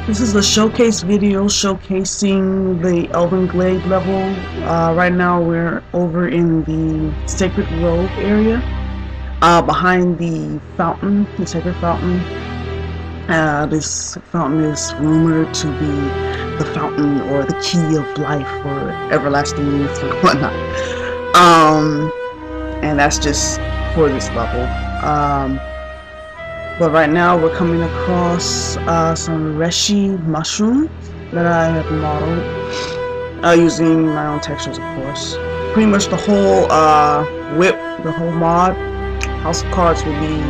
This is a showcase video showcasing the Elven Glade level. Right now we're over in the Sacred Grove area, behind the fountain, the Sacred Fountain. This fountain is rumored to be the fountain or the key of life or everlasting youth or whatnot. And that's just for this level. But right now we're coming across some Reshi mushrooms that I have modeled using my own textures, of course. Pretty much the whole whip, the whole mod, House of Cards will be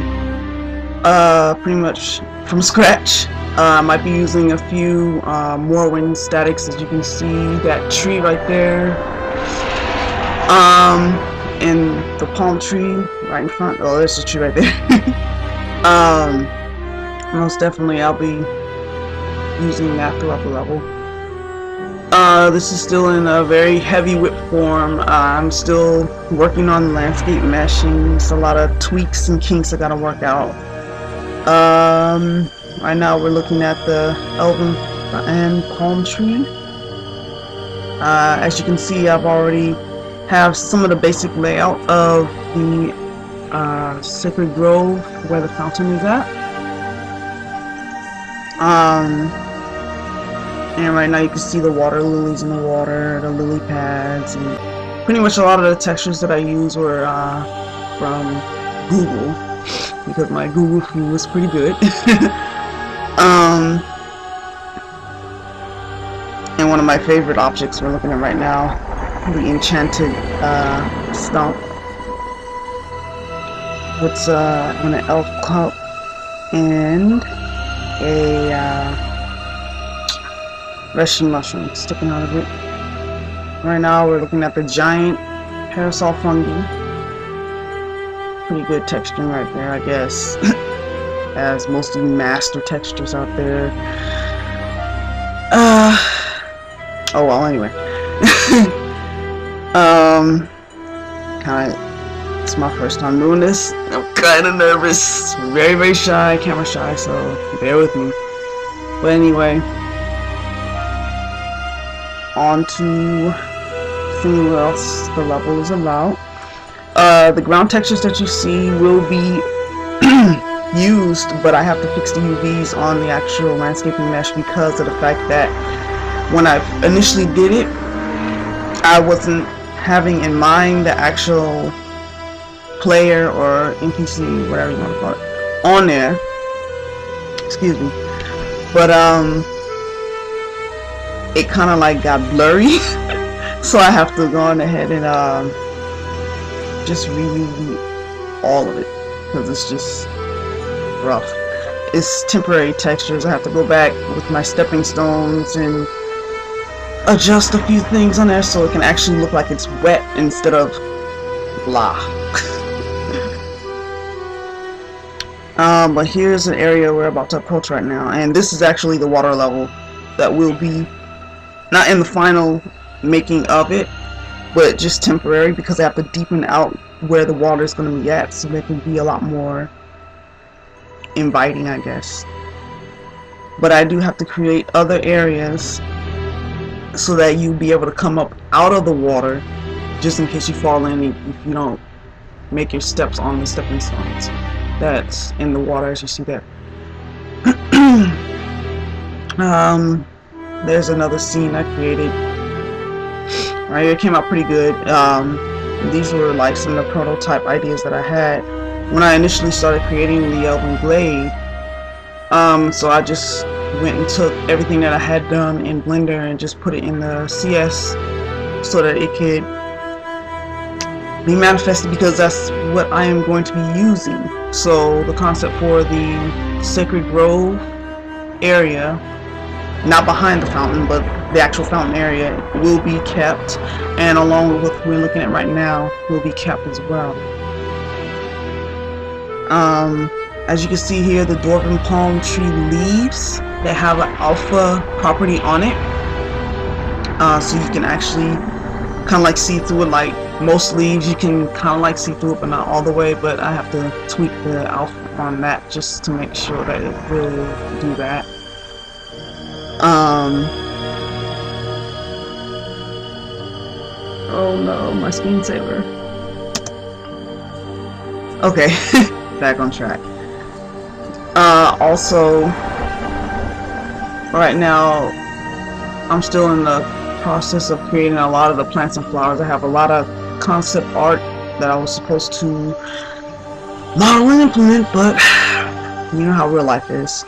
pretty much from scratch. I might be using a few Morrowind statics, as you can see that tree right there, and the palm tree right in front. Oh, there's the tree right there. Most definitely I'll be using that throughout the level. This is still in a very heavy whip form. I'm still working on landscape meshing. It's a lot of tweaks and kinks I gotta work out. Right now we're looking at the Elven and palm tree. As you can see, I've already have some of the basic layout of the Sacred Grove where the fountain is at. And right now you can see the water lilies in the water, the lily pads, and pretty much a lot of the textures that I use were from Google, because my Google view was pretty good. And one of my favorite objects we're looking at right now, the enchanted stump. It's an elf cup and a Reshi mushroom sticking out of it. Right now we're looking at the giant parasol fungi. Pretty good texturing right there, I guess. As most of the master textures out there. Oh well, anyway. It's my first time doing this. I'm kind of nervous, very shy, camera shy, so bear with me. But anyway, on to seeing what else the level is about. The ground textures that you see will be used, but I have to fix the UVs on the actual landscaping mesh because of the fact that when I initially did it, I wasn't having in mind the actual player or NPC, whatever you want to call it, on there. Excuse me. But it kind of like got blurry, so I have to go on ahead and just redo all of it because it's just rough. It's temporary textures. I have to go back with my stepping stones and adjust a few things on there so it can actually look like it's wet instead of blah. But here's an area we're about to approach right now, and this is actually the water level that will be not in the final making of it, but just temporary because I have to deepen out where the water is going to be at so they can be a lot more inviting, I guess. But I do have to create other areas so that you'll be able to come up out of the water just in case you fall in if you don't make your steps on the stepping stones that's in the water, as you see there. There's another scene I created. Right here, it came out pretty good. These were like some of the prototype ideas that I had when I initially started creating the Elven Glade. So I just went and took everything that I had done in Blender and just put it in the CS so that it could be manifested, because that's what I am going to be using. So the concept for the Sacred Grove area, not behind the fountain, but the actual fountain area, will be kept, and along with what we're looking at right now will be kept as well. As you can see here, the dwarven palm tree leaves, they have an alpha property on it, so you can actually kind of like see through it. Like most leaves you can kind of like see through it, but not all the way, but I have to tweak the alpha on that just to make sure that it will do that. Oh no, my screensaver. Okay, back on track. Also, right now, I'm still in the process of creating a lot of the plants and flowers. I have a lot of concept art that I was supposed to model and implement, but you know how real life is.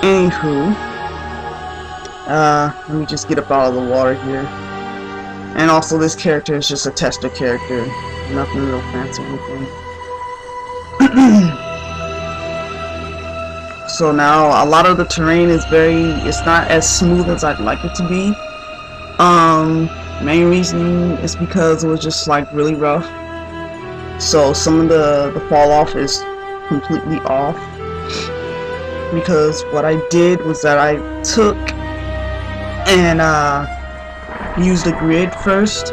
Anywho, let me just get up out of the water here. And also, this character is just a tester character, nothing real fancy or anything. So now a lot of the terrain is it's not as smooth as I'd like it to be. Main reasoning is because it was just like really rough. So some of the fall off is completely off. Because what I did was that I took and used a grid first,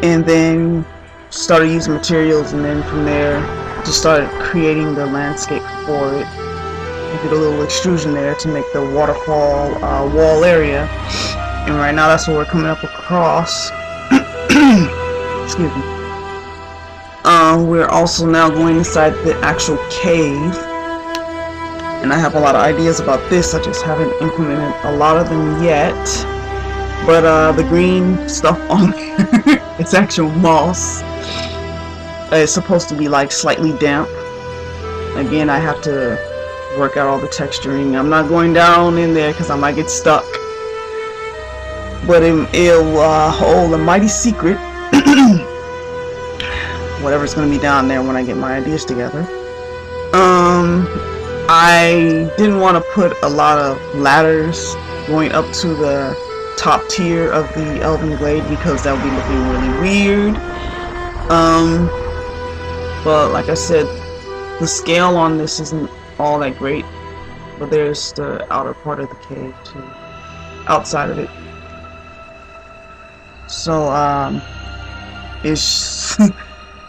and then started using materials, and then from there just started creating the landscape for it. I did a little extrusion there to make the waterfall wall area, and right now that's what we're coming up across. Excuse me. We're also now going inside the actual cave, and I have a lot of ideas about this. I just haven't implemented a lot of them yet. But the green stuff on there, it's actual moss. It's supposed to be like slightly damp. Again, I have to work out all the texturing. I'm not going down in there because I might get stuck. But it'll hold a mighty secret. Whatever's going to be down there when I get my ideas together. I didn't want to put a lot of ladders going up to the top tier of the Elven Glade because that would be looking really weird. But like I said, the scale on this isn't all that great. But there's the outer part of the cave too, outside of it. So it's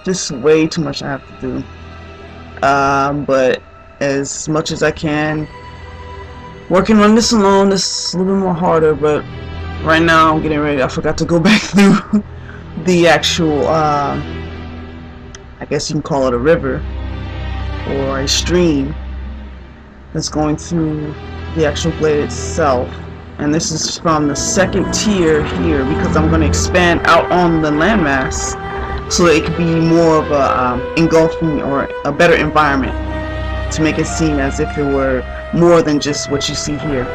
just way too much I have to do. But as much as I can, working on this alone is a little bit more harder, but right now I'm getting ready. I forgot to go back through the actual, I guess you can call it a river or a stream that's going through the actual glade itself. And this is from the second tier here because I'm going to expand out on the landmass so that it could be more of a engulfing or a better environment to make it seem as if it were more than just what you see here.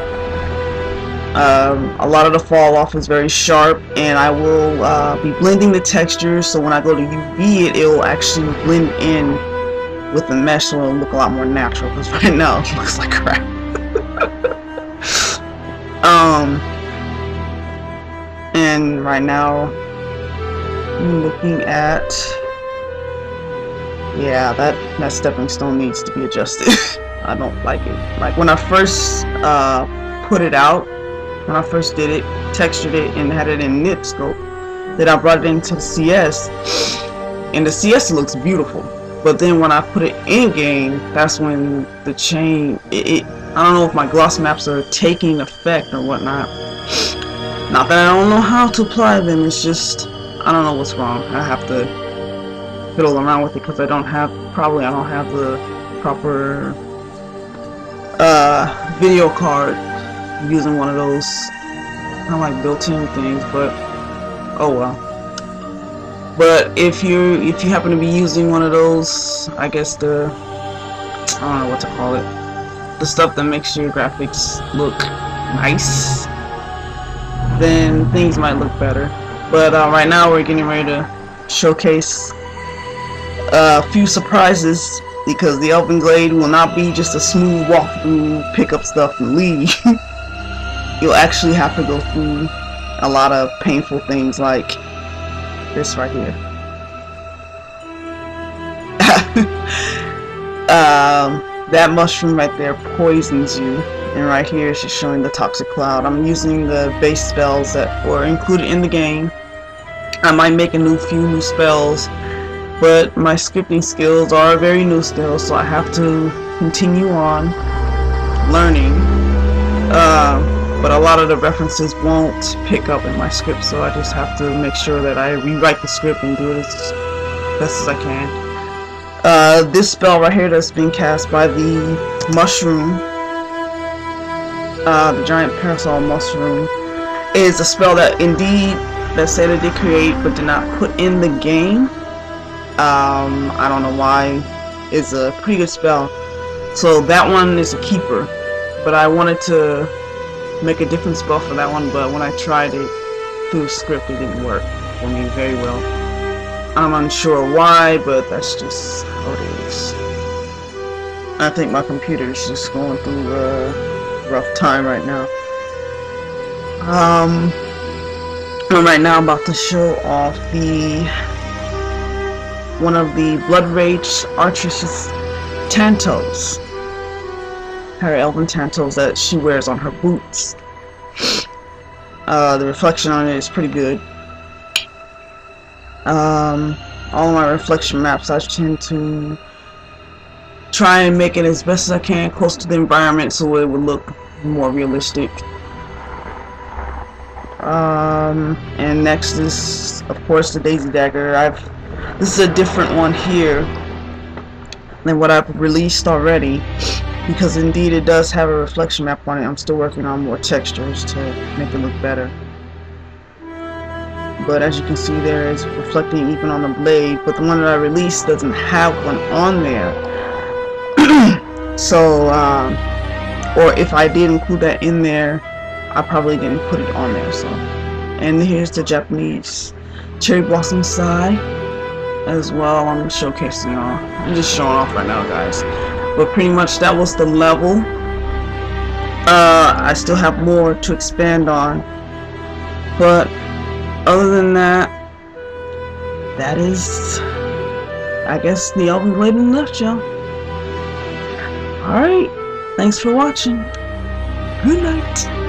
A lot of the fall off is very sharp, and I will be blending the textures, so when I go to UV it will actually blend in with the mesh, so it'll look a lot more natural, because right now it looks like crap. And right now I'm looking at, yeah, that stepping stone needs to be adjusted. I don't like it. Like when I first put it out, when I first did it, textured it, and had it in nip scope, then I brought it into the CS, and the CS looks beautiful. But then when I put it in game, that's when the chain, I don't know if my gloss maps are taking effect or whatnot. Not that I don't know how to apply them, it's just, I don't know what's wrong. I have to fiddle around with it because I don't have the proper video card. I'm using one of those kind of like built-in things, but oh well. But if you happen to be using one of those, I guess I don't know what to call it, the stuff that makes your graphics look nice, then things might look better. But right now we're getting ready to showcase a few surprises, because the Elven Glade will not be just a smooth walkthrough, pick up stuff and leave. You'll actually have to go through a lot of painful things like this right here. That mushroom right there poisons you, and right here is just showing the toxic cloud. I'm using the base spells that were included in the game. I might make a few new spells, but my scripting skills are very new still, so I have to continue on. learning. But a lot of the references won't pick up in my script, so I just have to make sure that I rewrite the script and do it as best as I can. This spell right here that's being cast by the mushroom, the giant parasol mushroom, is a spell that indeed that Sada did create but did not put in the game. I don't know why. It's a pretty good spell. So that one is a keeper, but I wanted to make a different spell for that one, but when I tried it through script, it didn't work for me very well. I'm unsure why, but that's just how it is. I think my computer is just going through a rough time right now. I'm right now about to show off one of the Blood Rage Archer's tantos. Her elven tantos that she wears on her boots. The reflection on it is pretty good. All my reflection maps, I tend to try and make it as best as I can close to the environment so it would look more realistic. And next is, of course, the Daisy Dagger. This is a different one here than what I've released already, because indeed it does have a reflection map on it. I'm still working on more textures to make it look better. But as you can see, there is reflecting even on the blade, but the one that I released doesn't have one on there. So, or if I did include that in there, I probably didn't put it on there. So, and here's the Japanese cherry blossom side as well. I'm showcasing y'all. I'm just showing off right now, guys. But pretty much that was the level. I still have more to expand on, but other than that, that is, I guess, the Elven Glade in a nutshell. Alright, thanks for watching. Good night.